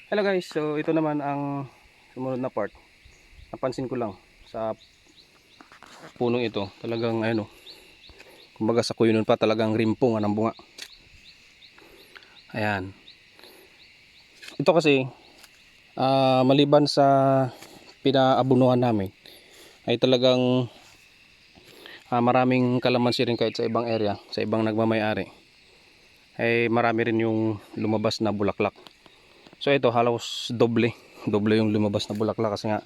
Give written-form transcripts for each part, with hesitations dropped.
Hello guys, so ito naman ang sumunod na part. Napansin ko lang sa punong ito, talagang ano, kumbaga sa kuyo nun pa talagang rimpong ang bunga. Ayan. Ito kasi maliban sa pinaabunuhan namin ay talagang maraming kalamansi rin kahit sa ibang area, sa ibang nagmamay-ari. Ay marami rin yung lumabas na bulaklak. So ito halos doble yung lumabas na bulaklak kasi nga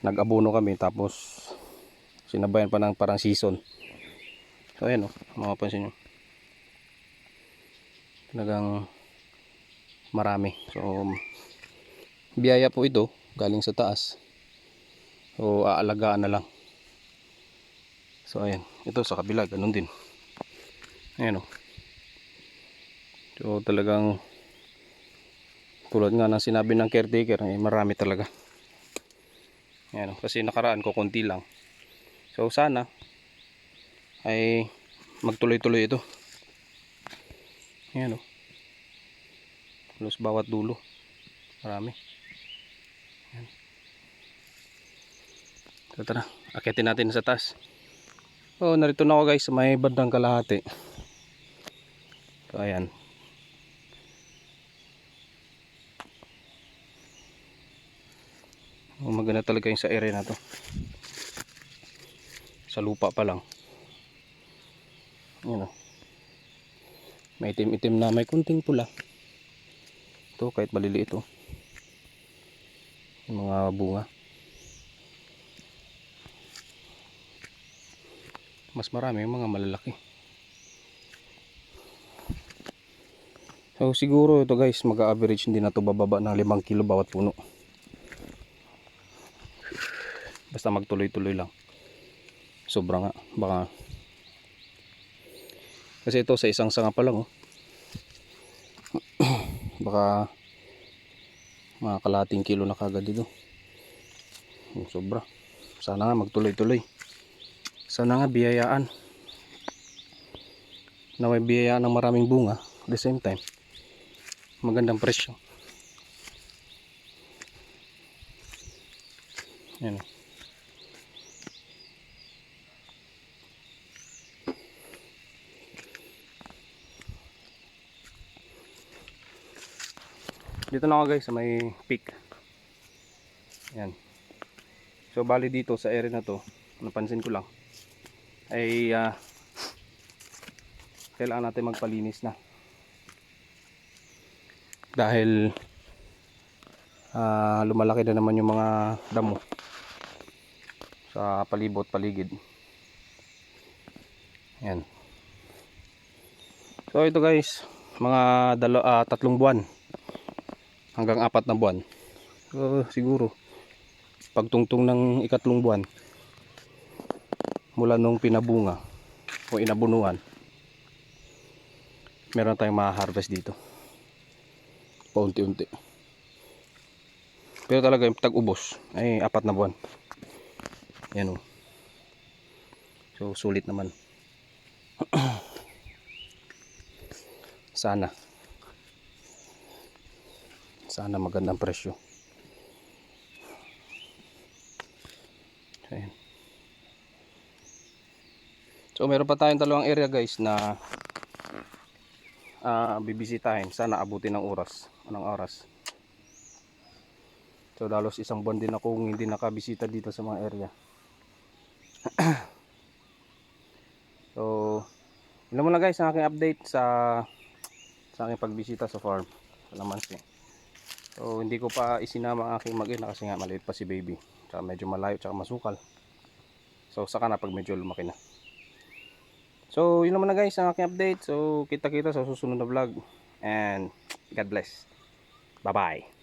nag-abono kami tapos sinabayan pa ng parang season. So ayan o, mapapansin nyo talagang marami. So biyaya po ito galing sa taas, so aalagaan na lang. So ayan, ito sa kabila ganun din. Ayan o, so talagang tulad nga ng sinabi ng caretaker, marami talaga. Ayan o, kasi nakaraan ko konti lang. So sana ay magtuloy-tuloy ito. Ayan o, halos bawat dulo marami. Ayan. So tara, akitin natin sa taas. So narito na ako guys sa may bandang kalahati. So ayan, maganda talaga yung sa area na to, sa lupa pa lang. Ayan o, may itim-itim na may kunting pula. Ito kahit maliliit o, yung mga bunga. Mas marami yung mga malalaki. So siguro ito guys, mag-average hindi na to bababa ng 5 kilo bawat puno. Basta magtuloy-tuloy lang. Sobra nga, baka kasi ito sa isang sanga pa lang oh. Baka mga kalating kilo na kagad dito. Sobra. Sana nga magtuloy-tuloy. Sana nga biyayaan. Na may biyayaan ng maraming bunga at the same time magandang presyo. Yan. Dito na ako guys sa may peak. Yan. So bali dito sa area na to, napansin ko lang ay kailangan natin magpalinis na. Dahil lumalaki na naman yung mga damo sa palibot paligid. Yan. So ito guys, mga 3 buwan hanggang 4 na buwan. So siguro pagtungtong ng 3 buwan mula nung pinabunga o inabunuan, meron tayong ma-harvest dito paunti-unti. Pero talaga yung tag-ubos ay 4 na buwan. Yan o. So sulit naman. Sana magandang presyo. Ayan. So meron pa tayong 2 area guys na bibisitahin. Sana abutin ng oras. Anong oras? So dalos 1 buwan din akong hindi nakabisita dito sa mga area. So yun muna guys ang aking update sa aking pagbisita sa farm sa Lamansi. So hindi ko pa isinama ang aking mag-ina kasi nga maliit pa si baby, tsaka medyo malayo tsaka masukal. So saka na pag medyo lumaki na. So yun naman na guys ang aking update. So kita-kita sa susunod na vlog and God bless. Bye bye.